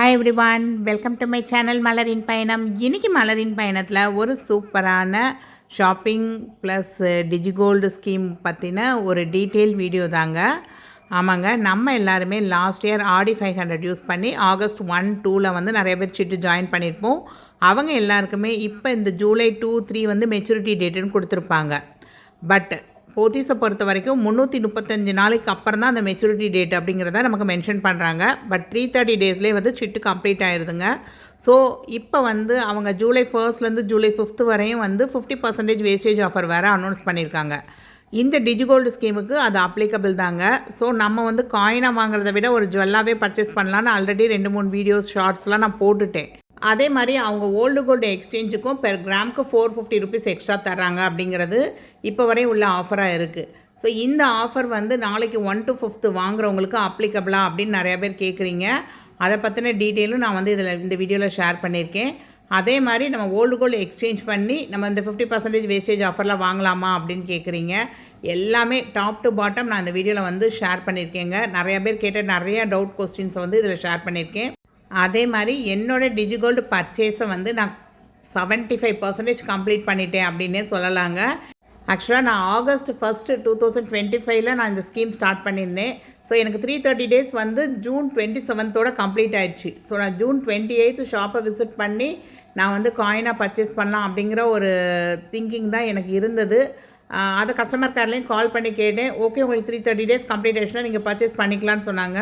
Hi everyone, welcome to my channel மலரின் பயணம். இன்றைக்கி மலரின் பயணத்தில் ஒரு சூப்பரான ஷாப்பிங் ப்ளஸ் டிஜிகோல்டு ஸ்கீம் பற்றின ஒரு டீட்டெயில் வீடியோ தாங்க. ஆமாங்க, நம்ம எல்லாருமே லாஸ்ட் இயர் ஆடி 500 யூஸ் பண்ணி ஆகஸ்ட் 1, 2 வந்து நிறைய பேர் சிட்டு ஜாயின் பண்ணியிருப்போம். அவங்க எல்லாருக்குமே இப்போ இந்த ஜூலை 2, 3 வந்து மெச்சூரிட்டி டேட்டுன்னு கொடுத்துருப்பாங்க. பட் போத்தீஸை பொறுத்த வரைக்கும் 335 நாளைக்கு அப்புறம் தான் அந்த மெச்சூரிட்டி டேட் அப்படிங்கிறத நமக்கு மென்ஷன் பண்ணுறாங்க. பட் 330 டேஸ்லேயே வந்து சிட்டு கம்ப்ளீட் ஆகிடுதுங்க. ஸோ இப்போ வந்து அவங்க ஜூலை 1 ஜூலை 5 வரையும் வந்து 50% வேஸ்டேஜ் ஆஃபர் வேறு அனௌன்ஸ் பண்ணியிருக்காங்க. இந்த டிஜிகோல்டு ஸ்கீமுக்கு அது அப்ளிகபிள் தாங்க. ஸோ நம்ம வந்து காயினாக வாங்குறத விட ஒரு ஜுவல்லாகவே பர்ச்சேஸ் பண்ணலான்னு ஆல்ரெடி 2-3 வீடியோஸ் ஷார்ட்ஸ்லாம் நான் போட்டுட்டேன். அதே மாதிரி அவங்க ஓல்டு கோல்டு எக்ஸ்சேஞ்சுக்கும் பெர் கிராமுக்கு 450 ருபீஸ் எக்ஸ்ட்ரா தராங்க அப்படிங்கிறது இப்போ வரையும் உள்ள ஆஃபராக இருக்குது. ஸோ இந்த ஆஃபர் வந்து நாளைக்கு 1 to 5 வாங்குறவங்களுக்கு அப்ளிகபிளா அப்படின்னு நிறையா பேர் கேட்குறீங்க. அதை பற்றின டீட்டெயிலும் நான் வந்து இந்த வீடியோவில் ஷேர் பண்ணியிருக்கேன். அதே மாதிரி நம்ம ஓல்டு கோல்டு எக்ஸ்சேஞ்ச் பண்ணி நம்ம இந்த 50% வேஸ்டேஜ் ஆஃபரில் வாங்கலாமா அப்படின்னு கேட்குறீங்க. எல்லாமே டாப் டு பாட்டம் நான் இந்த வீடியோவில் வந்து ஷேர் பண்ணியிருக்கேங்க. நிறையா பேர் கேட்ட நிறையா டவுட் கொஸ்டின்ஸை வந்து இதில் ஷேர் பண்ணியிருக்கேன். அதே மாதிரி என்னோடய டிஜிகோல்டு பர்ச்சேஸை வந்து நான் 75% கம்ப்ளீட் பண்ணிட்டேன் அப்படின்னே சொல்லலாங்க. ஆக்சுவலாக நான் ஆகஸ்ட் 1, 2025 நான் இந்த ஸ்கீம் ஸ்டார்ட் பண்ணியிருந்தேன். ஸோ எனக்கு 330 டேஸ் வந்து ஜூன் 27 கம்ப்ளீட் ஆகிடுச்சு. ஸோ நான் ஜூன் 28 ஷாப்பை விசிட் பண்ணி நான் வந்து காயினாக பர்ச்சேஸ் பண்ணலாம் அப்படிங்கிற ஒரு திங்கிங் தான் எனக்கு இருந்தது. அதை கஸ்டமர் கேர்லேயும் கால் பண்ணி கேட்டேன். ஓகே, உங்களுக்கு 330 டேஸ் கம்ப்ளீட் ஆகிடுச்சுன்னா நீங்கள் பர்ச்சேஸ் பண்ணிக்கலான்னு சொன்னாங்க.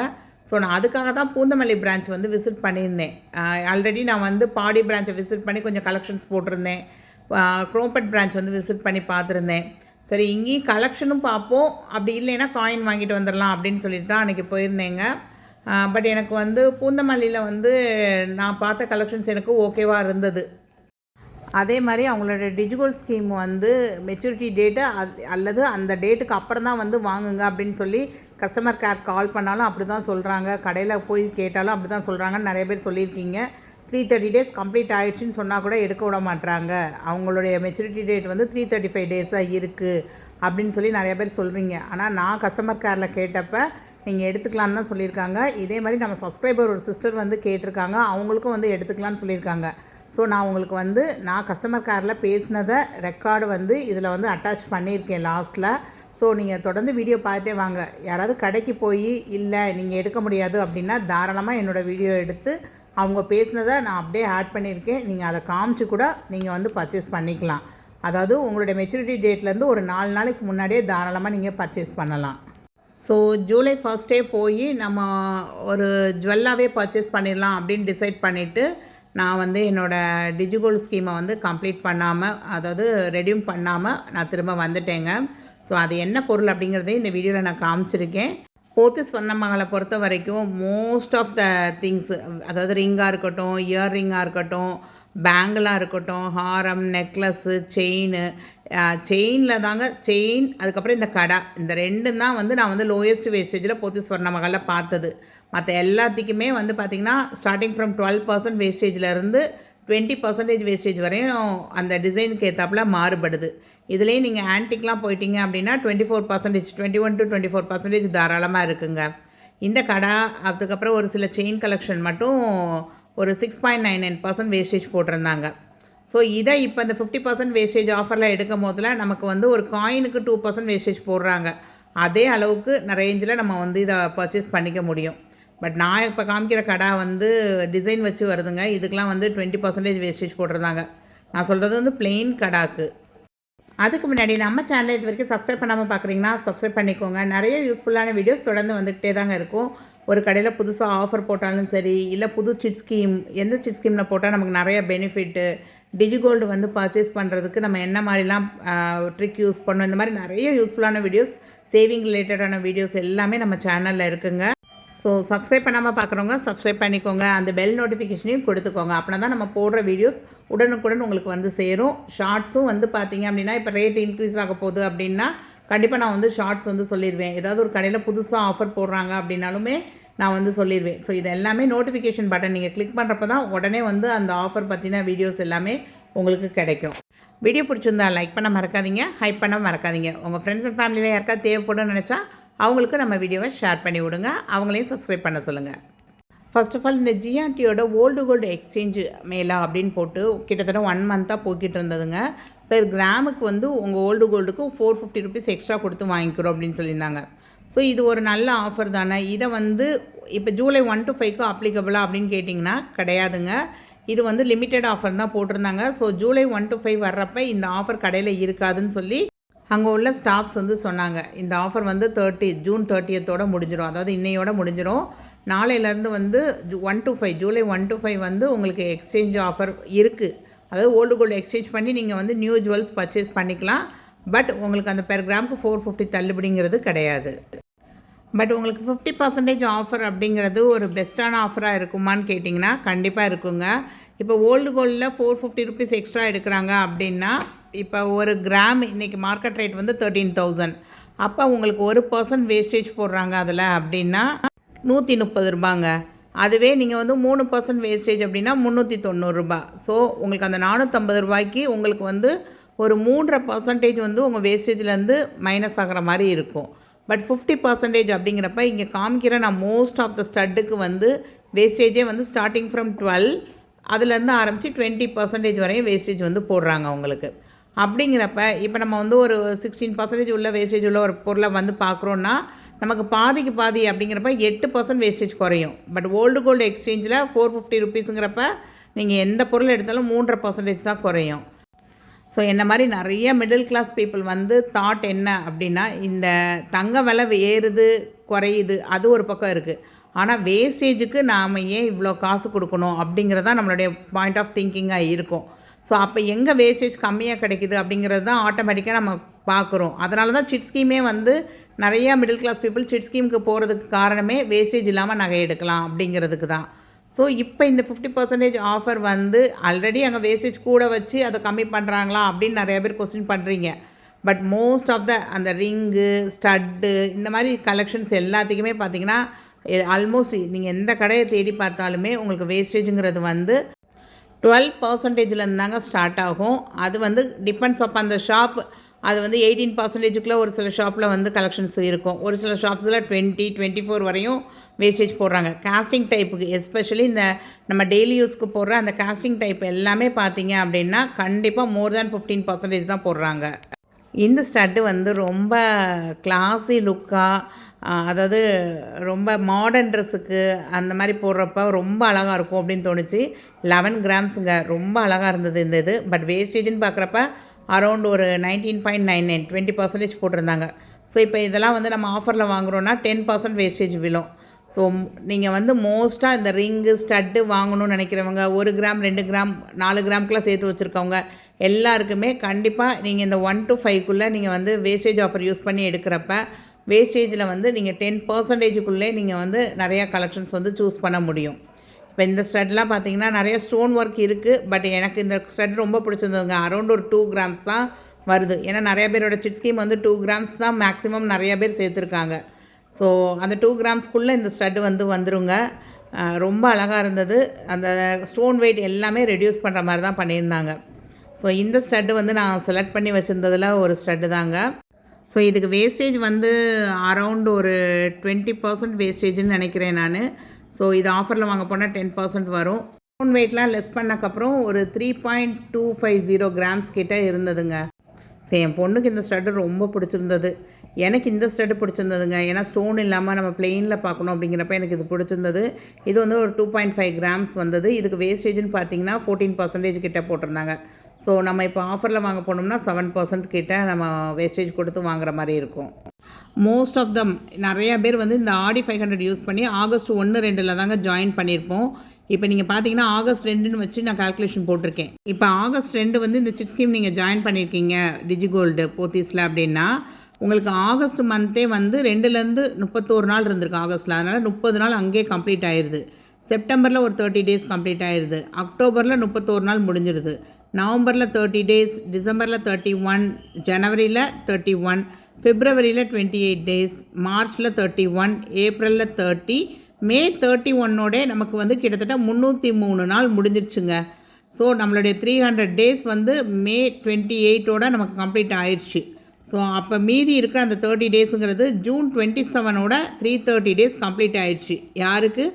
ஸோ நான் அதுக்காக தான் பூந்தமல்லி பிரான்ச் வந்து விசிட் பண்ணியிருந்தேன். ஆல்ரெடி நான் வந்து பாடி பிரான்ச்சை விசிட் பண்ணி கொஞ்சம் கலெக்ஷன்ஸ் போட்டிருந்தேன். குரோம்பட் பிரான்ச் வந்து விசிட் பண்ணி பார்த்துருந்தேன். சரி, இங்கேயும் கலெக்ஷனும் பார்ப்போம், அப்படி இல்லைன்னா காயின் வாங்கிட்டு வந்துடலாம் அப்படின்னு சொல்லிட்டு தான் அன்றைக்கி போயிருந்தேங்க. பட் எனக்கு வந்து பூந்தமல்லியில் வந்து நான் பார்த்த கலெக்ஷன்ஸ் எனக்கு ஓகேவாக இருந்தது. அதே மாதிரி அவங்களோட டிஜிகோல்டு ஸ்கீம் வந்து மெச்சூரிட்டி டேட்டு அல்லது அந்த டேட்டுக்கு அப்புறம் தான் வந்து வாங்குங்க அப்படின்னு சொல்லி கஸ்டமர் கேர் கால் பண்ணாலும் அப்படி தான் சொல்கிறாங்க, கடையில் போய் கேட்டாலும் அப்படி தான் சொல்கிறாங்கன்னு நிறைய பேர் சொல்லியிருக்கீங்க. 330 டேஸ் கம்ப்ளீட் ஆகிடுச்சின்னு சொன்னால் கூட எடுக்க விட மாட்டுறாங்க. அவங்களுடைய மெச்சூரிட்டி டேட் வந்து 335 டேஸ் தான் இருக்குது அப்படின்னு சொல்லி நிறைய பேர் சொல்கிறீங்க. ஆனால் நான் கஸ்டமர் கேரில் கேட்டப்போ நீங்கள் எடுத்துக்கலான்னு தான் சொல்லியிருக்காங்க. இதே மாதிரி நம்ம சப்ஸ்கிரைபர் ஒரு சிஸ்டர் வந்து கேட்டிருக்காங்க, அவங்களுக்கும் வந்து எடுத்துக்கலான்னு சொல்லியிருக்காங்க. ஸோ நான் உங்களுக்கு வந்து நான் கஸ்டமர் கேரில் பேசினதை ரெக்கார்டு வந்து இதில் வந்து அட்டாச் பண்ணியிருக்கேன் லாஸ்ட்டில். ஸோ நீங்கள் தொடர்ந்து வீடியோ பார்த்துட்டே வாங்க. யாராவது கடைக்கு போய் இல்லை நீங்கள் எடுக்க முடியாது அப்படின்னா தாராளமாக என்னோடய வீடியோ எடுத்து அவங்க பேசினதை நான் அப்படியே ஆட் பண்ணியிருக்கேன். நீங்கள் அதை காமிச்சு கூட நீங்கள் வந்து பர்ச்சேஸ் பண்ணிக்கலாம். அதாவது உங்களுடைய மெச்சூரிட்டி டேட்லேருந்து ஒரு 4 நாளைக்கு முன்னாடியே தாராளமாக நீங்கள் பர்ச்சேஸ் பண்ணலாம். ஸோ ஜூலை 1 போய் நம்ம ஒரு ஜுவல்லாகவே பர்ச்சேஸ் பண்ணிடலாம் அப்படின்னு டிசைட் பண்ணிவிட்டு நான் வந்து என்னோடய டிஜிகோல்டு ஸ்கீமை வந்து கம்ப்ளீட் பண்ணாமல், அதாவது ரெடியூம் பண்ணாமல் நான் திரும்ப வந்துட்டேங்க. ஸோ அது என்ன பொருள் அப்படிங்கிறதே இந்த வீடியோவில் நான் காமிச்சிருக்கேன். போத்தீஸ் ஸ்வர்ணமஹாலை பொறுத்த வரைக்கும் மோஸ்ட் ஆஃப் த திங்ஸ், அதாவது ரிங்காக இருக்கட்டும், இயர் ரிங்காக இருக்கட்டும், பேங்கிளாக இருக்கட்டும், ஹாரம், நெக்லஸ்ஸு, செயினில் தாங்க செயின், அதுக்கப்புறம் இந்த கடா, இந்த 2 தான் வந்து நான் வந்து லோயஸ்ட் வேஸ்டேஜில் போத்தீஸ் ஸ்வர்ணமஹாலில் பார்த்தது. மற்ற எல்லாத்துக்குமே வந்து பார்த்திங்கன்னா ஸ்டார்டிங் ஃப்ரம் 12% வேஸ்டேஜிலேருந்து 20% வேஸ்டேஜ் வரையும் அந்த டிசைனுக்கு ஏற்றாப்புல மாறுபடுது. இதுலேயே நீங்கள் ஆன்டிக்லாம் போயிட்டீங்க அப்படின்னா 24%, 21 to 24% தாராளமாக இருக்குங்க. இந்த கடை அதுக்கப்புறம் ஒரு சில செயின் கலெக்ஷன் மட்டும் ஒரு 6.99% வேஸ்டேஜ் போட்டிருந்தாங்க. ஸோ இதை இப்போ இந்த 50% வேஸ்டேஜ் ஆஃபரில் எடுக்கும் போதில் நமக்கு வந்து ஒரு காயினுக்கு 2% வேஸ்டேஜ் போடுறாங்க. அதே அளவுக்கு ரேஞ்சில் நம்ம வந்து இதை பர்ச்சேஸ் பண்ணிக்க முடியும். பட் நான் இப்போ காமிக்கிற கடை வந்து டிசைன் வச்சு வருதுங்க. இதுக்கெலாம் வந்து 20% வேஸ்டேஜ் போட்டிருந்தாங்க. நான் சொல்கிறது வந்து பிளெயின் கடாக்கு. அதுக்கு முன்னாடி நம்ம சேனலை இது வரைக்கும் சப்ஸ்கிரைப் பண்ணாமல் பார்க்குறீங்கன்னா சப்ஸ்கிரைப் பண்ணிக்கோங்க. நிறைய யூஸ்ஃபுல்லான வீடியோஸ் தொடர்ந்து வந்துக்கிட்டே தாங்க இருக்கும். ஒரு கடையில் புதுசாக ஆஃபர் போட்டாலும் சரி, இல்லை புது சிட் ஸ்கீம், எந்த சிட் ஸ்கீமில் போட்டால் நமக்கு நிறைய பெனிஃபிட்டு, டிஜிகோல்டு வந்து பர்ச்சேஸ் பண்ணுறதுக்கு நம்ம என்ன மாதிரிலாம் ட்ரிக் யூஸ் பண்ணோம், இந்த மாதிரி நிறைய யூஸ்ஃபுல்லான வீடியோஸ், சேவிங் ரிலேட்டடான வீடியோஸ் எல்லாமே நம்ம சேனலில் இருக்குங்க. ஸோ சப்ஸ்கிரைப் பண்ணாமல் பார்க்குறவங்க சப்ஸ்கிரைப் பண்ணிக்கோங்க. அந்த பெல் நோட்டிஃபிகேஷனையும் கொடுத்துக்கோங்க. அப்படின்னா தான் நம்ம போடுற வீடியோஸ் உடனுக்குடன் உங்களுக்கு வந்து சேரும். ஷார்ட்ஸும் வந்து பார்த்திங்க அப்படின்னா இப்போ ரேட் இன்க்ரீஸ் ஆக போகுது அப்படின்னா கண்டிப்பாக நான் வந்து ஷார்ட்ஸ் வந்து சொல்லிடுவேன். ஏதாவது ஒரு கடையில் புதுசாக ஆஃபர் போடுறாங்க அப்படின்னாலுமே நான் வந்து சொல்லிடுவேன். ஸோ இது எல்லாமே நோட்டிஃபிகேஷன் பட்டன் நீங்கள் கிளிக் பண்ணுறப்ப தான் உடனே வந்து அந்த ஆஃபர் பற்றின வீடியோஸ் எல்லாமே உங்களுக்கு கிடைக்கும். வீடியோ பிடிச்சிருந்தா லைக் பண்ண மறக்காதீங்க, ஹைப் பண்ண மறக்காதீங்க. உங்கள் ஃப்ரெண்ட்ஸ் அண்ட் ஃபேமிலியில் யாருக்காவது தேவைப்படும்னு நினச்சா அவங்களுக்கு நம்ம வீடியோவை ஷேர் பண்ணி விடுங்க. அவங்களையும் சப்ஸ்கிரைப் பண்ண சொல்லுங்கள். ஃபர்ஸ்ட் ஆஃப் ஆல் இந்த ஜிஆர்டியோட ஓல்டு கோல்டு எக்ஸ்சேஞ்சு மேலா அப்படின்னு போட்டு கிட்டத்தட்ட 1 மந்த்தாக போய்கிட்டு இருந்ததுங்க. பெர் கிராமுக்கு வந்து உங்கள் ஓல்டு கோல்டுக்கு 450 ருபீஸ் எக்ஸ்ட்ரா கொடுத்து வாங்கிக்கிறோம் அப்படின்னு சொல்லியிருந்தாங்க. ஸோ இது ஒரு நல்ல ஆஃபர் தானே. இதை வந்து இப்போ ஜூலை 1 to 5க்கு அப்ளிகபிளா அப்படின்னு கேட்டிங்கன்னா கிடையாதுங்க. இது வந்து லிமிட்டட் ஆஃபர் தான் போட்டிருந்தாங்க. ஸோ ஜூலை 1 to 5 வர்றப்ப இந்த ஆஃபர் கடையில் இருக்காதுன்னு சொல்லி அங்கே உள்ள ஸ்டாஃப்ஸ் வந்து சொன்னாங்க. இந்த ஆஃபர் வந்து ஜூன் 30த்தோட முடிஞ்சிடும், அதாவது இன்னையோட முடிஞ்சிடும். நாளையிலேருந்து வந்து 1 to 5 ஜூலை 1 to 5 வந்து உங்களுக்கு எக்ஸ்சேஞ்ச் ஆஃபர் இருக்குது. அதாவது ஓல்டு கோல்டு எக்ஸ்சேஞ்ச் பண்ணி நீங்கள் வந்து நியூ ஜுவல்ஸ் பர்ச்சேஸ் பண்ணிக்கலாம். பட் உங்களுக்கு அந்த பெர் கிராமுக்கு 450 தள்ளுபடிங்கிறது கிடையாது. பட் உங்களுக்கு 50% ஆஃபர் அப்படிங்கிறது ஒரு பெஸ்ட்டான ஆஃபராக இருக்குமான்னு கேட்டிங்கன்னா கண்டிப்பாக இருக்குங்க. இப்போ ஓல்டு கோல்டில் 450 ருபீஸ் எக்ஸ்ட்ரா எடுக்கிறாங்க அப்படின்னா இப்போ ஒரு கிராம் இன்றைக்கி மார்க்கெட் ரேட் வந்து 13,000. அப்போ உங்களுக்கு 1% வேஸ்டேஜ் போடுறாங்க அதில் அப்படின்னா 130 ரூபாங்க. அதுவே நீங்கள் வந்து 3% வேஸ்டேஜ் அப்படின்னா 390 ரூபா. ஸோ உங்களுக்கு அந்த 450 ரூபாய்க்கு உங்களுக்கு வந்து ஒரு 3.5% வந்து உங்கள் வேஸ்டேஜ்லேருந்து மைனஸ் ஆகிற மாதிரி இருக்கும். பட் 50% அப்படிங்கிறப்ப இங்கே காமிக்கிற நான் மோஸ்ட் ஆஃப் த ஸ்டட்டுக்கு வந்து வேஸ்டேஜே வந்து ஸ்டார்டிங் ஃப்ரம் 12 அதுலேருந்து ஆரம்பித்து 20% வரையும் வேஸ்டேஜ் வந்து போடுறாங்க உங்களுக்கு. அப்படிங்கிறப்ப இப்போ நம்ம வந்து ஒரு 16% உள்ள வேஸ்டேஜ் உள்ள ஒரு பொருளை வந்து பார்க்குறோன்னா நமக்கு பாதிக்கு பாதி அப்படிங்கிறப்ப 8% வேஸ்டேஜ் குறையும். பட் ஓல்டு கோல்டு எக்ஸ்சேஞ்சில் 450 ருபீஸுங்கிறப்ப நீங்கள் எந்த பொருள் எடுத்தாலும் 3.5% தான் குறையும். ஸோ என்ன மாதிரி நிறைய மிடில் கிளாஸ் பீப்புள் வந்து தாட் என்ன அப்படின்னா இந்த தங்க விலை ஏறுது குறையுது அது ஒரு பக்கம் இருக்குது. ஆனால் வேஸ்டேஜுக்கு நாம் ஏன் இவ்வளோ காசு கொடுக்கணும் அப்படிங்கிறதான் நம்மளுடைய பாயிண்ட் ஆஃப் திங்கிங்காக இருக்கும். ஸோ அப்போ எங்கே வேஸ்டேஜ் கம்மியாக கிடைக்குது அப்படிங்கிறது தான் ஆட்டோமேட்டிக்காக நம்ம பார்க்குறோம். அதனால தான் சிட் ஸ்கீமே வந்து நிறையா மிடில் கிளாஸ் பீப்புள் சிட் ஸ்கீமுக்கு போகிறதுக்கு காரணமே வேஸ்டேஜ் இல்லாமல் நகை எடுக்கலாம் அப்படிங்கிறதுக்கு தான். ஸோ இப்போ இந்த 50% ஆஃபர் வந்து ஆல்ரெடி அங்கே வேஸ்டேஜ் கூட வச்சு அதை கம்மி பண்ணுறாங்களா அப்படின்னு நிறையா பேர் கொஸ்டின் பண்ணுறீங்க. பட் மோஸ்ட் ஆஃப் த அந்த ரிங்கு ஸ்டட்டு இந்த மாதிரி கலெக்ஷன்ஸ் எல்லாத்துக்குமே பார்த்திங்கன்னா ஆல்மோஸ்ட் நீங்கள் எந்த கடையை தேடி பார்த்தாலுமே உங்களுக்கு வேஸ்டேஜுங்கிறது வந்து 12%லேருந்து தாங்க ஸ்டார்ட் ஆகும். அது வந்து டிபெண்ட்ஸ் அப் அந்த ஷாப். அது வந்து 18%க்குள்ளே ஒரு சில ஷாப்பில் வந்து கலெக்ஷன்ஸ் இருக்கும். ஒரு சில ஷாப்ஸில் 20-24 வரையும் வேஸ்டேஜ் போடுறாங்க. காஸ்டிங் டைப்புக்கு எஸ்பெஷலி இந்த நம்ம டெய்லி யூஸ்க்கு போடுற அந்த காஸ்டிங் டைப் எல்லாமே பார்த்தீங்க அப்படின்னா கண்டிப்பாக மோர் தேன் 15% தான் போடுறாங்க. இந்த ஸ்டட்டு வந்து ரொம்ப கிளாஸி லுக்காக, அதாவது ரொம்ப மாடர்ன் ட்ரெஸ்ஸுக்கு அந்த மாதிரி போடுறப்ப ரொம்ப அழகாக இருக்கும் அப்படின்னு தோணுச்சு. 11 கிராம்ஸுங்க, ரொம்ப அழகாக இருந்தது இந்த இது. பட் வேஸ்டேஜ்னு பார்க்குறப்ப அரௌண்ட் ஒரு 19.99 20% போட்டிருந்தாங்க. ஸோ இப்போ இதெல்லாம் வந்து நம்ம ஆஃபரில் வாங்குகிறோன்னா 10% வேஸ்டேஜ் விழும். ஸோ நீங்கள் வந்து மோஸ்ட்டாக இந்த ரிங்கு ஸ்டட்டு வாங்கணும்னு நினைக்கிறவங்க 1 கிராம் 2 கிராம் 4 கிராம்க்குலாம் சேர்த்து வச்சுருக்கவங்க எல்லாருக்குமே கண்டிப்பாக நீங்கள் இந்த 1 to 5க்குள்ளே நீங்கள் வந்து வேஸ்டேஜ் ஆஃபர் யூஸ் பண்ணி எடுக்கிறப்ப வேஸ்டேஜில் வந்து நீங்கள் 10%க்குள்ளே நீங்கள் வந்து நிறையா கலெக்ஷன்ஸ் வந்து சூஸ் பண்ண முடியும். இப்போ இந்த ஸ்டட்லாம் பார்த்தீங்கன்னா நிறைய ஸ்டோன் ஒர்க் இருக்குது. பட் எனக்கு இந்த ஸ்டட் ரொம்ப பிடிச்சிருந்ததுங்க. அரௌண்ட் ஒரு 2 கிராம்ஸ் தான் வருது. ஏன்னா நிறைய பேரோட சிட் ஸ்கீம் வந்து 2 கிராம்ஸ் தான் மேக்ஸிமம் நிறைய பேர் சேர்த்துருக்காங்க. ஸோ அந்த 2 கிராம்ஸ்க்குள்ளே இந்த ஸ்டட் வந்து வந்துருங்க. ரொம்ப அழகாக இருந்தது. அந்த ஸ்டோன் வெயிட் எல்லாமே ரெடியூஸ் பண்ணுற மாதிரி தான் பண்ணியிருந்தாங்க. ஸோ இந்த ஸ்டட்டு வந்து நான் செலக்ட் பண்ணி வச்சுருந்ததில் ஒரு ஸ்டட்டு தாங்க. ஸோ இதுக்கு வேஸ்டேஜ் வந்து அரௌண்ட் ஒரு 20% வேஸ்டேஜ்னு நினைக்கிறேன் நான். ஸோ இது ஆஃபரில் வாங்க போனால் 10% வரும். ஸ்டோன் வெயிட்லாம் லெஸ் பண்ணக்கப்புறம் ஒரு 3.250 கிராம்ஸ் கிட்ட இருந்ததுங்க. ஸோ என் பொண்ணுக்கு இந்த ஸ்டட்டு ரொம்ப பிடிச்சிருந்தது. எனக்கு இந்த ஸ்டட்டு பிடிச்சிருந்ததுங்க. ஏன்னா ஸ்டோன் இல்லாமல் நம்ம பிளெயினில் பார்க்கணும் அப்படிங்கிறப்ப எனக்கு இது பிடிச்சிருந்தது. இது வந்து ஒரு 2.5 கிராம்ஸ் வந்தது. இதுக்கு வேஸ்டேஜ்னு பார்த்தீங்கன்னா 14% கிட்ட போட்டிருந்தாங்க. ஸோ நம்ம இப்போ ஆஃபரில் வாங்க போனோம்னா 7% கிட்ட நம்ம வேஸ்டேஜ் கொடுத்து வாங்குற மாதிரி இருக்கும். மோஸ்ட் ஆஃப் தம் நிறையா பேர் வந்து இந்த ஆடி 500 யூஸ் பண்ணி ஆகஸ்ட் 1-2 தாங்க ஜாயின் பண்ணியிருப்போம். இப்போ நீங்கள் பார்த்தீங்கன்னா ஆகஸ்ட் 2ன்னு வச்சு நான் கால்குலேஷன் போட்டிருக்கேன். இப்போ ஆகஸ்ட் 2 வந்து இந்த சிட் ஸ்கீம் நீங்கள் ஜாயின் பண்ணியிருக்கீங்க டிஜிகோல்டு போத்தீஸில் அப்படின்னா உங்களுக்கு ஆகஸ்ட் மந்த்தே வந்து 2லேருந்து 31 நாள் இருந்திருக்கு ஆகஸ்ட்டில். அதனால் 30 நாள் அங்கேயே கம்ப்ளீட் ஆயிடுது. செப்டம்பரில் ஒரு 30 டேஸ் கம்ப்ளீட் ஆயிடுது. அக்டோபரில் 31 நாள் முடிஞ்சிடுது. நவம்பரில் 30 டேஸ், டிசம்பரில் 31, ஜனவரியில் 31, பிப்ரவரியில் 28 டேஸ், மார்ச்சில் 31, ஏப்ரலில் 30, மே 31 நமக்கு வந்து கிட்டத்தட்ட 303 நாள் முடிஞ்சிருச்சுங்க. ஸோ நம்மளுடைய 300 டேஸ் வந்து மே 28 நமக்கு கம்ப்ளீட் ஆயிடுச்சு. ஸோ அப்போ மீதி இருக்கிற அந்த 30 டேஸுங்கிறது ஜூன் 27 330 டேஸ் கம்ப்ளீட் ஆயிடுச்சு. யாருக்கு?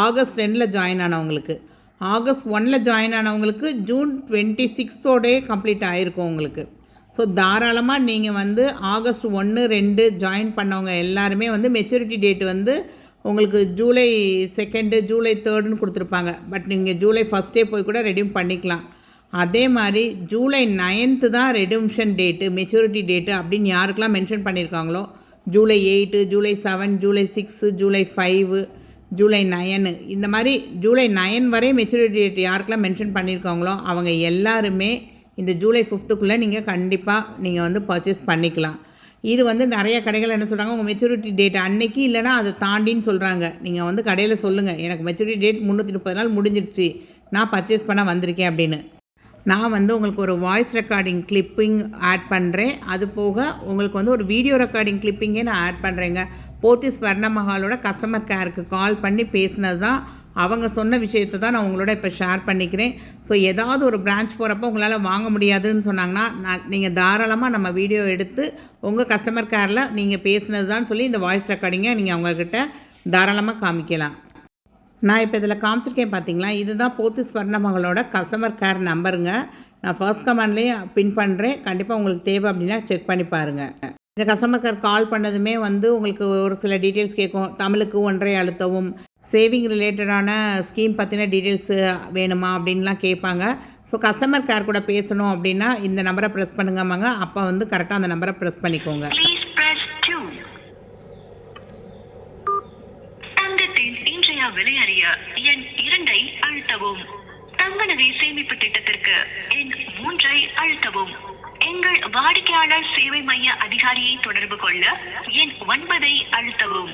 ஆகஸ்ட் 2 ஜாயின் ஆனவங்களுக்கு. ஆகஸ்ட் 1 ஜாயின் ஆனவங்களுக்கு ஜூன் 26 கம்ப்ளீட் ஆகிருக்கும் உங்களுக்கு. ஸோ தாராளமாக நீங்கள் வந்து ஆகஸ்ட் 1, 2 ஜாயின் பண்ணவங்க எல்லாருமே வந்து மெச்சூரிட்டி டேட் வந்து உங்களுக்கு ஜூலை 2, ஜூலை 3ன்னு கொடுத்துருப்பாங்க. பட் நீங்கள் ஜூலை 1 போய் கூட ரெடியூம் பண்ணிக்கலாம். அதே மாதிரி ஜூலை 9 தான் ரெடிம்ஷன் டேட்டு, மெச்சூரிட்டி டேட்டு அப்படின்னு யாருக்கெல்லாம் மென்ஷன் பண்ணியிருக்காங்களோ, ஜூலை 8, ஜூலை 7, ஜூலை 6, ஜூலை 5, ஜூலை 9 இந்த மாதிரி ஜூலை 9 வரை மெச்சூரிட்டி டேட் யாருக்கெல்லாம் மென்ஷன் பண்ணியிருக்காங்களோ அவங்க எல்லாருமே இந்த ஜூலை 5க்குள்ளே நீங்கள் கண்டிப்பாக நீங்கள் வந்து பர்ச்சேஸ் பண்ணிக்கலாம். இது வந்து நிறைய கடைகள் என்ன சொல்கிறாங்க, உங்கள் மெச்சூரிட்டி டேட் அன்னைக்கு இல்லைனா அதை தாண்டின்னு சொல்கிறாங்க. நீங்கள் வந்து கடையில் சொல்லுங்கள், எனக்கு மெச்சூரிட்டி டேட் 330 நாள் முடிஞ்சிருச்சு, நான் பர்ச்சேஸ் பண்ண வந்திருக்கேன் அப்படின்னு. நான் வந்து உங்களுக்கு ஒரு வாய்ஸ் ரெக்கார்டிங் கிளிப்பிங் ஆட் பண்ணுறேன். அது போக உங்களுக்கு வந்து ஒரு வீடியோ ரெக்கார்டிங் கிளிப்பிங்கே நான் ஆட் பண்ணுறேங்க. போத்தீஸ் ஸ்வர்ணமஹாலோட கஸ்டமர் கேருக்கு கால் பண்ணி பேசினது தான், அவங்க சொன்ன விஷயத்தை தான் நான் உங்களோட இப்போ ஷேர் பண்ணிக்கிறேன். ஸோ ஏதாவது ஒரு பிரான்ச் போகிறப்போ உங்களால் வாங்க முடியாதுன்னு சொன்னாங்கன்னா நீங்கள் தாராளமாக நம்ம வீடியோ எடுத்து உங்கள் கஸ்டமர் கேரில் நீங்கள் பேசினது தான் சொல்லி இந்த வாய்ஸ் ரெக்கார்டிங்கை நீங்கள் அவங்கக்கிட்ட தாராளமாக காமிக்கலாம். நான் இப்போ இதில் காமிச்சிருக்கேன் பார்த்தீங்களா, இதுதான் போத்தீஸ் ஸ்வர்ணமஹாலோட கஸ்டமர் கேர் நம்பருங்க. நான் ஃபர்ஸ்ட் கமெண்ட்லேயே பின் பண்ணுறேன். கண்டிப்பாக உங்களுக்கு தேவை அப்படின்னா செக் பண்ணி பாருங்கள். இந்த கஸ்டமர் கேர் கால் பண்ணதுமே வந்து உங்களுக்கு ஒரு சில டீட்டெயில்ஸ் கேட்கும். தமிழுக்கு 1 அழுத்தவும், சேவிங் ரிலேட்டடான ஸ்கீம் பற்றின டீட்டெயில்ஸு வேணுமா அப்படின்லாம் கேட்பாங்க. ஸோ கஸ்டமர் கேர் கூட பேசணும் அப்படின்னா இந்த நம்பரை ப்ரெஸ் பண்ணுங்கம்மாங்க. அப்போ வந்து கரெக்டாக அந்த நம்பரை ப்ரெஸ் பண்ணிக்கோங்க. விலை அறிய எண் 2 அழுத்தவும். தங்க நகை சேமிப்பு திட்டத்திற்கு எண் 3 அழுத்தவும். எங்கள் வாடிக்கையாளர் சேவை மைய அதிகாரியை தொடர்பு கொள்ள எண் 9 அழுத்தவும்.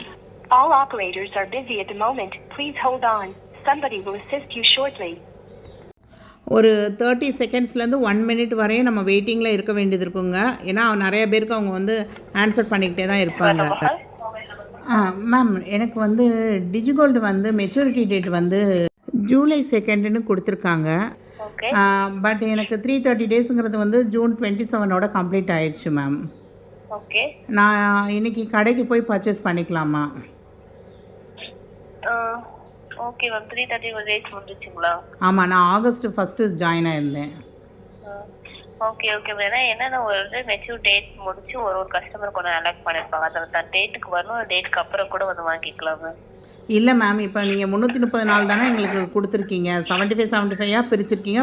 All operators are busy at the moment. Please hold on. Somebody will assist you shortly. ஒரு 30 செகண்ட்ஸ்லேருந்து 1 மினிட் வரையும் நம்ம வெயிட்டிங்கில் இருக்க வேண்டியது இருக்குங்க. ஏன்னா நிறைய பேருக்கு அவங்க வந்து ஆன்சர் பண்ணிக்கிட்டே தான் இருப்பாங்க. மேம், எனக்கு வந்து டிஜிகோல்டு வந்து மெச்சூரிட்டி டேட் வந்து ஜூலை 2ன்னு கொடுத்துருக்காங்க. பட் எனக்கு 330 டேஸுங்கிறது வந்து ஜூன் 27 கம்ப்ளீட் ஆயிடுச்சு மேம். ஓகே, நான் இன்னைக்கு கடைக்கு போய் பர்ச்சேஸ் பண்ணிக்கலாமா? Okay ma'am. 330 டேஸ் முடிஞ்சிச்சுங்களா? ஆமாம், நான் ஆகஸ்ட் 1 ஜாயின் ஆயிருந்தேன். Okay okay madam. என்னென்ன ஒரு மெச்சூர் டேட் முடிச்சு ஒரு கஸ்டமர் கூட அலெக்ட் பண்ணிருப்பாங்க. அந்த டேட்டுக்கு வரணும், டேட்டுக்கு அப்புறம் கூட வந்து வாங்கிக்கலாம் மேம். இல்லை மேம், இப்போ நீங்கள் 330 நாள் தானே எங்களுக்கு கொடுத்துருக்கீங்க. 75 பிரிச்சிருக்கீங்க.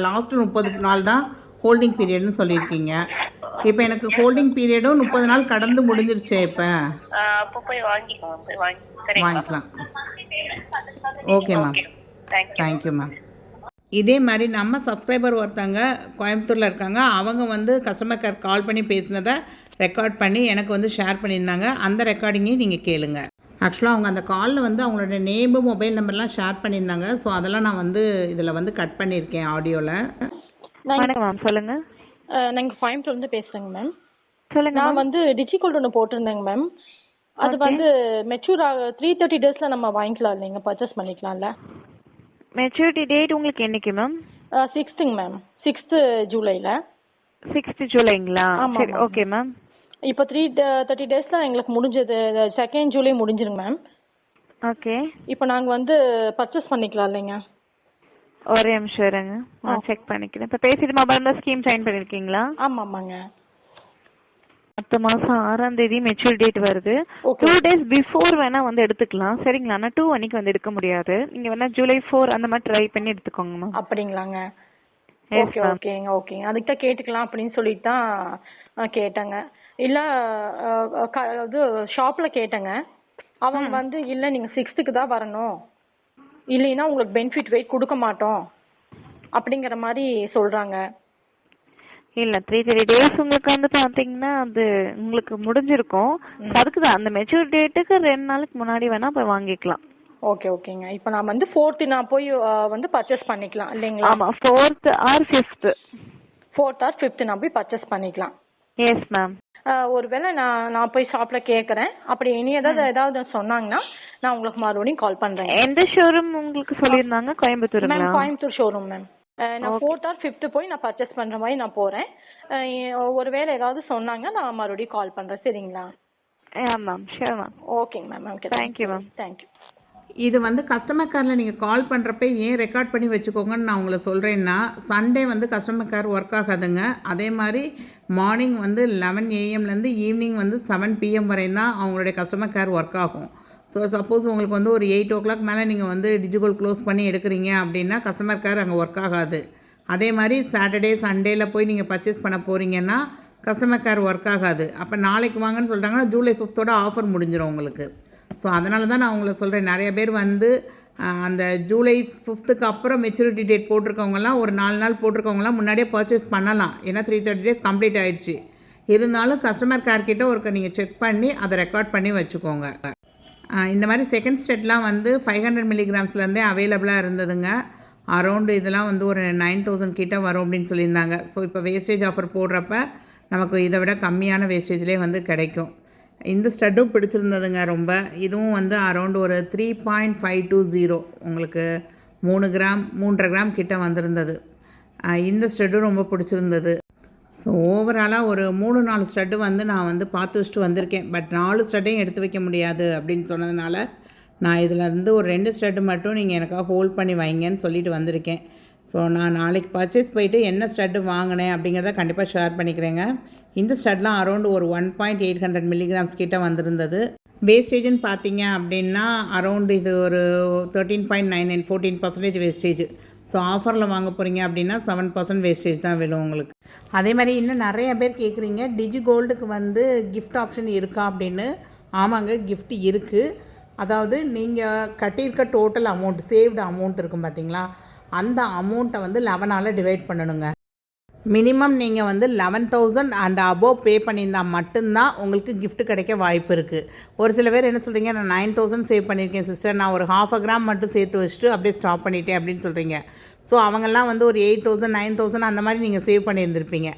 லாஸ்ட்டு 30 நாள் தான் ஹோல்டிங் பீரியட்னு சொல்லியிருக்கீங்க. இப்போ எனக்கு ஹோல்டிங் பீரியடும் 30 நாள் கடந்து முடிஞ்சிருச்சே. இப்போ அப்போ போய் வாங்கிக்கலாம், போய் வாங்கிக்கலாம். Okay ma'am, thank you ma'am. இதே மாதிரி நம்ம சப்ஸ்கிரைபர் ஒருத்தங்க கோயம்புத்தூரில் இருக்காங்க. அவங்க வந்து கஸ்டமர் கேர் கால் பண்ணி பேசினதை ரெக்கார்ட் பண்ணி எனக்கு வந்து ஷேர் பண்ணியிருந்தாங்க. அந்த ரெக்கார்டிங்கையும் நீங்கள் கேளுங்க. ஆக்சுவலாக அவங்க அந்த காலில் வந்து அவங்களோட நேமு, மொபைல் நம்பர்லாம் ஷேர் பண்ணியிருந்தாங்க. ஸோ அதெல்லாம் நான் வந்து இதில் வந்து கட் பண்ணியிருக்கேன் ஆடியோவில். வணக்கம் மேம், சொல்லுங்கள். நாங்கள் கோயம்புத்தூர்லேருந்து பேசுகிறேங்க மேம். சொல்லுங்கள். நான் வந்து டிஜிகோல்டு ஒன்று போட்டிருந்தேங்க மேம். அது வந்து மெச்சூர் 330 டேஸில் நம்ம வாங்கிக்கலாம் இல்லைங்க, பர்ச்சேஸ் பண்ணிக்கலாம்ல? மெச்சூரிட்டி டேட் உங்களுக்கு என்னைக்கு மேம்? 6th மேம், 6th ஜூலையில். 6th ஜூலைங்களா? சரி, ஓகே மேம். இப்போ 330 டேஸில் எங்களுக்கு முடிஞ்சது 2nd ஜூலை முடிஞ்சிருங்க மேம். ஓகே, இப்போ நாங்கள் வந்து பர்ச்சேஸ் பண்ணிக்கலாம் இல்லைங்க? ஒரே நிமிஷம் இருங்க, செக் பண்ணிக்கிறேன். இப்போ பேசிட்டு மொபைலில் ஸ்கீம் சைன் பண்ணியிருக்கீங்களா? ஆமாங்க. அடுத்த மாதம் 6ஆம் தேதி மெச்சூர் டேட் வருது. 2 days பிஃபோர் வேணா வந்து எடுத்துக்கலாம், சரிங்களா? ஆனால் 2 அன்னைக்கு வந்து எடுக்க முடியாது. நீங்கள் வேணா ஜூலை 4 அந்த மாதிரி ட்ரை பண்ணி எடுத்துக்கோங்க மேம். அப்படிங்களாங்க? ஓகே ஓகேங்க ஓகேங்க. அதுக்கு தான் கேட்டுக்கலாம் அப்படின்னு சொல்லிட்டு தான் கேட்டேங்க. இல்லை இது ஷாப்பில் கேட்டேங்க. அவங்க வந்து இல்லை நீங்கள் 6th தான் வரணும், இல்லைன்னா உங்களுக்கு பெனிஃபிட் வெயிட் கொடுக்க மாட்டோம் அப்படிங்கிற மாதிரி சொல்கிறாங்க. இல்லை, 330 டேஸ் உங்களுக்கு வந்து பார்த்தீங்கன்னா அது உங்களுக்கு முடிஞ்சிருக்கும். அதுக்கு தான் அந்த மெச்சூர் டேட்டுக்கு 2 நாளுக்கு முன்னாடி வேணா போய் வாங்கிக்கலாம். ஓகே ஓகேங்க. இப்போ நான் வந்து 4th நான் போய் வந்து பர்ச்சேஸ் பண்ணிக்கலாம் இல்லைங்களா? ஆமாம், 4th or 5th. 4th or 5th நான் போய் பர்ச்சேஸ் பண்ணிக்கலாம். Yes ma'am. ஒருவேளை நான் போய் ஷாப்பில் கேட்குறேன், அப்படி இனி ஏதாவது சொன்னாங்கன்னா நான் உங்களுக்கு மறுபடியும் கால் பண்ணுறேன். எந்த ஷோரூம் உங்களுக்கு சொல்லியிருந்தாங்க? Coimbatore ma'am? Coimbatore showroom ma'am. நான் 4th or 5th போய் நான் பர்ச்சேஸ் பண்ணுற மாதிரி நான் போகிறேன். ஒருவேளை ஏதாவது சொன்னாங்க நான் மறுபடியும் கால் பண்ணுறேன், சரிங்களா? Ma'am, sure ma'am. ஓகேங்க ma'am. Okay, thank you ma'am. Thank you. இது வந்து கஸ்டமர் கேரில் நீங்கள் கால் பண்ணுறப்ப ஏன் ரெக்கார்ட் பண்ணி வச்சுக்கோங்கன்னு நான் உங்களை சொல்கிறேன்னா, சண்டே வந்து கஸ்டமர் கேர் ஒர்க் ஆகாதுங்க. அதே மாதிரி மார்னிங் வந்து 11 AM ஈவினிங் வந்து 7 PM வரையும் தான் அவங்களுடைய கஸ்டமர் கேர் ஒர்க் ஆகும். ஸோ சப்போஸ் உங்களுக்கு வந்து ஒரு 8 o'clock மேலே நீங்கள் வந்து டிஜிகோல் க்ளோஸ் பண்ணி எடுக்கிறீங்க அப்படின்னா கஸ்டமர் கேர் அங்கே ஒர்க் ஆகாது. அதே மாதிரி சாட்டர்டே சண்டேயில் போய் நீங்கள் பர்ச்சேஸ் பண்ண போகிறீங்கன்னா கஸ்டமர் கேர் ஒர்க் ஆகாது. அப்போ நாளைக்கு வாங்கன்னு சொல்லிட்டாங்கன்னா ஜூலை 5th ஆஃபர் முடிஞ்சிடும் உங்களுக்கு. ஸோ அதனால தான் நான் உங்களை சொல்கிறேன், நிறைய பேர் வந்து அந்த ஜூலை 5th அப்புறம் மெச்சூரிட்டி டேட் போட்டிருக்கவங்கலாம் ஒரு 4 நாள் போட்டிருக்கவங்களாம் முன்னாடியே பர்ச்சேஸ் பண்ணலாம். ஏன்னா 330 days கம்ப்ளீட் ஆகிடுச்சு. இருந்தாலும் கஸ்டமர் கேர் கிட்ட ஒருக்க நீங்கள் செக் பண்ணி அதை ரெக்கார்ட் பண்ணி வச்சுக்கோங்க. இந்த மாதிரி செகண்ட் ஸ்டெட்லாம் வந்து 500 mg அவைலபிளாக இருந்ததுங்க. அரௌண்டு இதெல்லாம் வந்து ஒரு 9000 கிட்ட வரும் அப்படின்னு சொல்லியிருந்தாங்க. ஸோ இப்போ வேஸ்டேஜ் ஆஃபர் போடுறப்ப நமக்கு இதை விட கம்மியான வேஸ்டேஜ்லேயே வந்து கிடைக்கும். இந்த ஸ்டட்டும் பிடிச்சிருந்ததுங்க ரொம்ப. இதுவும் வந்து அரௌண்ட் ஒரு 3.520 உங்களுக்கு 3.5 கிராம் கிட்ட வந்திருந்தது. இந்த ஸ்டட்டும் ரொம்ப பிடிச்சிருந்தது. ஸோ ஓவராலாக ஒரு 3-4 ஸ்டட்டு வந்து நான் வந்து பார்த்து வச்சுட்டு வந்திருக்கேன். பட் 4 ஸ்டட்டையும் எடுத்து வைக்க முடியாது அப்படின்னு சொன்னதுனால நான் இதில் வந்து ஒரு 2 ஸ்டட்டு மட்டும் நீங்கள் எனக்காக ஹோல்ட் பண்ணி வைங்கன்னு சொல்லிட்டு வந்திருக்கேன். ஸோ நான் நாளைக்கு பர்ச்சேஸ் போயிட்டு என்ன ஸ்டட்டு வாங்கினேன் அப்படிங்கிறத கண்டிப்பாக ஷேர் பண்ணிக்கிறேங்க. இந்த ஸ்டட்லாம் அரௌண்ட் ஒரு 1.800 mg கிட்ட வந்திருந்தது. வேஸ்டேஜ்னு பார்த்தீங்க அப்படின்னா அரௌண்ட் இது ஒரு 13.99 14% வேஸ்டேஜ். ஸோ ஆஃபரில் வாங்க போகிறீங்க அப்படின்னா 7% வேஸ்டேஜ் தான் விழும் உங்களுக்கு. அதே மாதிரி இன்னும் நிறைய பேர் கேட்குறீங்க டிஜி கோல்டுக்கு வந்து கிஃப்ட் ஆப்ஷன் இருக்கா அப்படின்னு. ஆமாங்க, கிஃப்ட் இருக்குது. அதாவது நீங்கள் கட்டியிருக்க டோட்டல் அமௌண்ட், சேவ்டு அமௌண்ட் இருக்கும் பார்த்தீங்களா, அந்த அமௌண்ட்டை வந்து 11ஆல் டிவைட் பண்ணணுங்க. மினிமம் நீங்கள் வந்து 11,000 அண்ட் அபோவ் பே பண்ணியிருந்தால் மட்டும்தான் உங்களுக்கு gift கிடைக்க வாய்ப்பு இருக்குது. ஒரு சில பேர் என்ன சொல்கிறீங்க, நான் 9,000 சேவ் பண்ணியிருக்கேன் சிஸ்டர், நான் ஒரு 1/2 கிராம் மட்டும் சேர்த்து வச்சுட்டு அப்படியே ஸ்டாப் பண்ணிட்டேன் அப்படின்னு சொல்கிறீங்க. ஸோ அவங்கெல்லாம் வந்து ஒரு 8,000 9,000 அந்த மாதிரி நீங்கள் சேவ் பண்ணியிருந்திருப்பீங்க.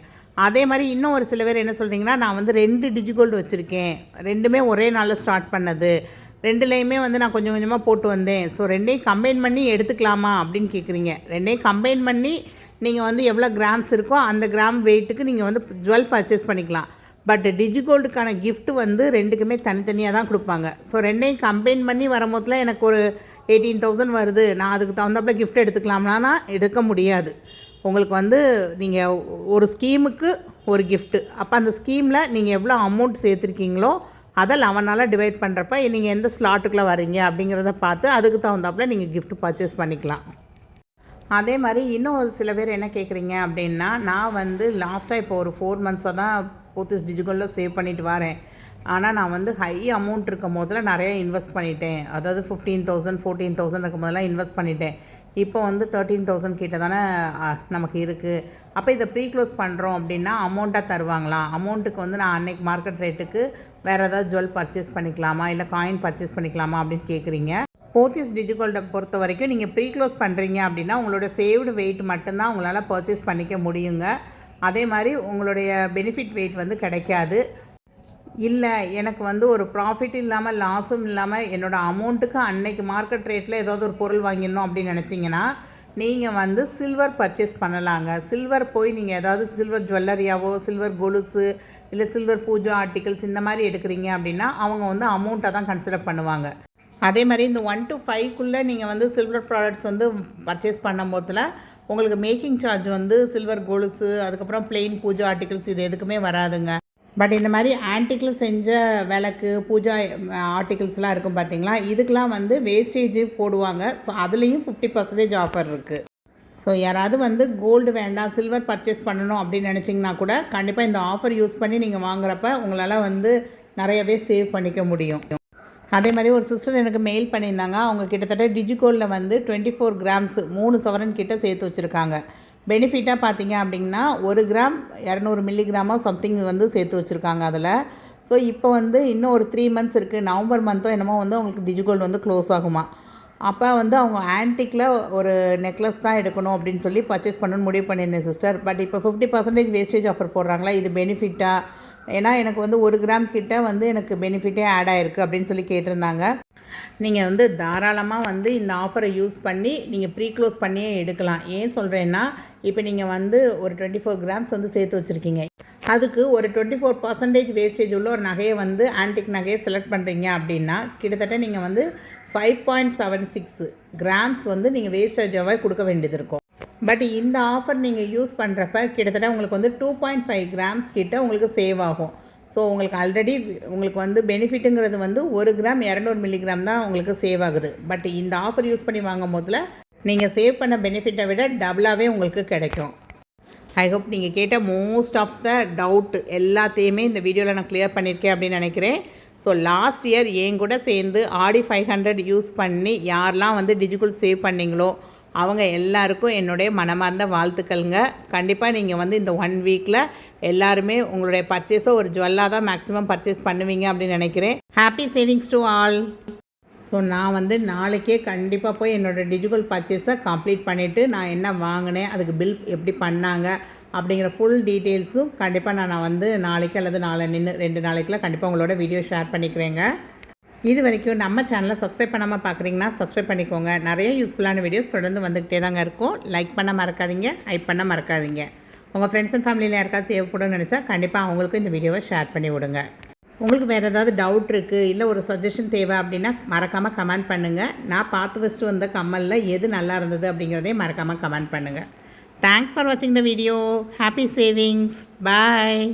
அதே மாதிரி இன்னும் ஒரு சில பேர் என்ன சொல்கிறீங்கன்னா, நான் வந்து 2 டிஜிகோல்டு வச்சுருக்கேன், 2மே ஒரே நாளில் ஸ்டார்ட் பண்ணது, 2லேயுமே வந்து நான் கொஞ்சம் கொஞ்சமாக போட்டு வந்தேன், ஸோ 2ஐயும் கம்பைன் பண்ணி எடுத்துக்கலாமா அப்படின்னு கேட்குறீங்க. 2ஐயும் கம்பைன் பண்ணி நீங்கள் வந்து எவ்வளோ கிராம்ஸ் இருக்கோ அந்த கிராம் வெயிட்டுக்கு நீங்கள் வந்து ஜுவல் பர்ச்சேஸ் பண்ணிக்கலாம். பட் டிஜிகோல்டுக்கான கிஃப்ட் வந்து 2க்குமே தனித்தனியாக தான் கொடுப்பாங்க. ஸோ 2ஐயும் கம்பைன் பண்ணி வரும்போதில் எனக்கு ஒரு 18,000 வருது, நான் அதுக்கு தகுந்தாப்புல கிஃப்ட் எடுத்துக்கலாம்னா எடுக்க முடியாது. உங்களுக்கு வந்து நீங்கள் ஒரு ஸ்கீமுக்கு ஒரு கிஃப்ட்டு, அப்போ அந்த ஸ்கீமில் நீங்கள் எவ்வளோ அமௌண்ட் சேர்த்துருக்கீங்களோ அதை 11ஆல் டிவைட் பண்ணுறப்ப நீங்கள் எந்த ஸ்லாட்டுக்குள்ளே வரீங்க அப்படிங்கிறத பார்த்து அதுக்கு தகுந்தாப்புல நீங்கள் கிஃப்ட் பர்ச்சேஸ் பண்ணிக்கலாம். அதே மாதிரி இன்னும் ஒரு சில பேர் என்ன கேட்குறீங்க அப்படின்னா, நான் வந்து லாஸ்ட்டாக இப்போ ஒரு 4 மந்த்ஸாக தான் போத்திஸ் டிஜிகோல்டில் சேவ் பண்ணிட்டு வரேன். ஆனால் நான் வந்து ஹை அமௌண்ட் இருக்கும் போதில் நிறைய இன்வெஸ்ட் பண்ணிட்டேன். அதாவது 15,000 14,000 இருக்கும் போதெல்லாம் இன்வெஸ்ட் பண்ணிட்டேன். இப்போ வந்து 13,000 கிட்ட தானே நமக்கு இருக்குது. அப்போ இதை ப்ரீ க்ளோஸ் பண்ணுறோம் அப்படின்னா அமௌண்ட்டாக தருவாங்களா, அமௌண்ட்டுக்கு வந்து நான் அன்னைக்கு மார்க்கெட் ரேட்டுக்கு வேறு ஏதாவது ஜுவல் பர்ச்சேஸ் பண்ணிக்கலாமா, இல்லை காயின் பர்ச்சேஸ் பண்ணிக்கலாமா அப்படின்னு கேட்குறீங்க. போத்திஸ் டிஜிகோல்டை பொறுத்த வரைக்கும் நீங்கள் ப்ரீ க்ளோஸ் பண்ணுறீங்க அப்படின்னா உங்களோட சேவ்டு வெயிட் மட்டும்தான் உங்களால் பர்ச்சேஸ் பண்ணிக்க முடியுங்க. அதே மாதிரி உங்களுடைய பெனிஃபிட் வெயிட் வந்து கிடைக்காது. இல்லை எனக்கு வந்து ஒரு ப்ராஃபிட் இல்லாமல் லாஸும் இல்லாமல் என்னோடய அமௌண்ட்டுக்கு அன்னைக்கு மார்க்கெட் ரேட்டில் ஏதாவது ஒரு பொருள் வாங்கிடணும் அப்படின்னு நினச்சிங்கன்னா நீங்கள் வந்து சில்வர் பர்ச்சேஸ் பண்ணலாங்க. சில்வர் போய் நீங்கள் ஏதாவது சில்வர் ஜுவல்லரியாவோ, சில்வர் கொலுசு, இல்லை சில்வர் பூஜா ஆர்டிகல்ஸ் இந்த மாதிரி எடுக்கிறீங்க அப்படின்னா அவங்க வந்து அமௌண்ட்டை தான் கன்சிடர் பண்ணுவாங்க. அதே மாதிரி இந்த 1 to 5க்குள்ளே நீங்கள் வந்து சில்வர் ப்ராடக்ட்ஸ் வந்து பர்ச்சேஸ் பண்ணும் போதில் உங்களுக்கு மேக்கிங் சார்ஜ் வந்து சில்வர் கொலுசு, அதுக்கப்புறம் பிளெயின் பூஜா ஆர்டிகல்ஸ் இது எதுக்குமே வராதுங்க. பட் இந்த மாதிரி ஆன்டிக்கில் செஞ்ச விளக்கு, பூஜா ஆர்டிகல்ஸ்லாம் இருக்கும் பார்த்தீங்களா, இதுக்கெலாம் வந்து வேஸ்டேஜ் போடுவாங்க. ஸோ அதுலேயும் 50% ஆஃபர் இருக்குது. ஸோ யாராவது வந்து கோல்டு வேண்டாம் சில்வர் பர்ச்சேஸ் பண்ணணும் அப்படின்னு நினச்சிங்கன்னா கூட கண்டிப்பாக இந்த ஆஃபர் யூஸ் பண்ணி நீங்கள் வாங்குறப்ப உங்களால் வந்து நிறையவே சேவ் பண்ணிக்க முடியும். அதே மாதிரி ஒரு சிஸ்டர் எனக்கு மெயில் பண்ணியிருந்தாங்க. அவங்க கிட்டத்தட்ட டிஜிகோல்டில் வந்து 24 கிராம்ஸ் 3 சவரன் கிட்ட சேர்த்து வச்சுருக்காங்க. பெனிஃபிட்டாக பார்த்தீங்க அப்படின்னா 1 கிராம் 200 மில்லிகிராமோ சம்திங் வந்து சேர்த்து வச்சுருக்காங்க அதில். ஸோ இப்போ வந்து இன்னும் ஒரு 3 மந்த்ஸ் இருக்குது, நவம்பர் மந்த்தோ என்னமோ வந்து அவங்களுக்கு டிஜிகோல்டு வந்து க்ளோஸ் ஆகுமா. அப்போ வந்து அவங்க ஆன்டிக்கில் ஒரு நெக்லஸ் தான் எடுக்கணும் அப்படின்னு சொல்லி பர்ச்சேஸ் பண்ணணும்னு முடிவு பண்ணியிருந்தேன் சிஸ்டர். பட் இப்போ 50% வேஸ்டேஜ் ஆஃபர் போடுறாங்களா, இது பெனிஃபிட்டாக, ஏன்னா எனக்கு வந்து 1 கிராம் கிட்ட வந்து எனக்கு பெனிஃபிட்டே ஆட் ஆகிருக்கு அப்படின்னு சொல்லி கேட்டிருந்தாங்க. நீங்கள் வந்து தாராளமாக வந்து இந்த ஆஃபரை யூஸ் பண்ணி நீங்கள் ப்ரீ க்ளோஸ் பண்ணியே எடுக்கலாம். ஏன் சொல்கிறேன்னா, இப்போ நீங்கள் வந்து ஒரு 24 கிராம்ஸ் வந்து சேர்த்து வச்சுருக்கீங்க, அதுக்கு ஒரு 24% வேஸ்டேஜ் உள்ள ஒரு நகையை வந்து ஆன்டிக் நகையை செலக்ட் பண்ணுறீங்க அப்படின்னா கிட்டத்தட்ட நீங்கள் வந்து 5.76 கிராம்ஸ் வந்து நீங்கள் வேஸ்டேஜாகவே கொடுக்க வேண்டியது இருக்கும். பட் இந்த ஆஃபர் நீங்கள் யூஸ் பண்ணுறப்ப கிட்டத்தட்ட உங்களுக்கு வந்து 2.5 கிராம்ஸ் கிட்ட உங்களுக்கு சேவ் ஆகும். ஸோ உங்களுக்கு ஆல்ரெடி உங்களுக்கு வந்து பெனிஃபிட்டுங்கிறது வந்து 1 கிராம் 200 மில்லிகிராம் தான் உங்களுக்கு சேவ் ஆகுது. பட் இந்த ஆஃபர் யூஸ் பண்ணி வாங்கும் போதில் நீங்கள் சேவ் பண்ண பெனிஃபிட்டை விட டபுளாகவே உங்களுக்கு கிடைக்கும். ஐ ஹோப் நீங்கள் கேட்ட மோஸ்ட் ஆஃப் த டவுட் எல்லாத்தையுமே இந்த வீடியோவில் நான் கிளியர் பண்ணியிருக்கேன் அப்படின்னு நினைக்கிறேன். ஸோ லாஸ்ட் இயர் என் கூட சேர்ந்து ஆடி 500 யூஸ் பண்ணி யாரெல்லாம் வந்து டிஜிகோல்ட் சேவ் பண்ணிங்களோ அவங்க எல்லாருக்கும் என்னுடைய மனமார்ந்த வாழ்த்துக்கள்ங்க. கண்டிப்பாக நீங்கள் வந்து இந்த 1 வீக்கில் எல்லாருமே உங்களுடைய பர்ச்சேஸை ஒரு ஜுவல்லாக தான் மேக்ஸிமம் பர்ச்சேஸ் பண்ணுவீங்க அப்படின்னு நினைக்கிறேன். Happy savings to all. So நான் வந்து நாளைக்கே கண்டிப்பாக போய் என்னோடய டிஜிகோல்ட் பர்ச்சேஸை கம்ப்ளீட் பண்ணிவிட்டு நான் என்ன வாங்கினேன், அதுக்கு பில் எப்படி பண்ணாங்க அப்படிங்கிற ஃபுல் டீட்டெயில்ஸும் கண்டிப்பாக நான் வந்து நாளைக்கு அல்லது 2 நாளைக்குள்ள கண்டிப்பாக உங்களோட வீடியோ ஷேர் பண்ணிக்கிறேங்க. இது வரைக்கும் நம்ம சேனலை சப்ஸ்கிரைப் பண்ணாமல் பார்க்குறீங்கன்னா சப்ஸ்கிரைப் பண்ணிக்கோங்க. நிறைய யூஸ்ஃபுல்லான வீடியோஸ் தொடர்ந்து வந்துக்கிட்டே தாங்க இருக்கும். லைக் பண்ண மறக்காதீங்க, ஹைப் பண்ண மறக்காதீங்க. உங்கள் ஃப்ரெண்ட்ஸ் அண்ட் ஃபேமிலியில் யாருக்காவது தேவைப்படும்னு நினச்சா கண்டிப்பாக அவங்களுக்கும் இந்த வீடியோவை ஷேர் பண்ணி விடுங்க. உங்களுக்கு வேறு ஏதாவது டவுட் இருக்குது இல்லை ஒரு சஜஷன் தேவை அப்படின்னா மறக்காமல் கமெண்ட் பண்ணுங்கள். நான் பார்த்து வச்சுட்டு வந்த கம்மலில் எது நல்லா இருந்தது அப்படிங்கிறதே மறக்காமல் கமெண்ட் பண்ணுங்கள். தேங்க்ஸ் ஃபார் வாட்சிங் the video. Happy savings. Bye.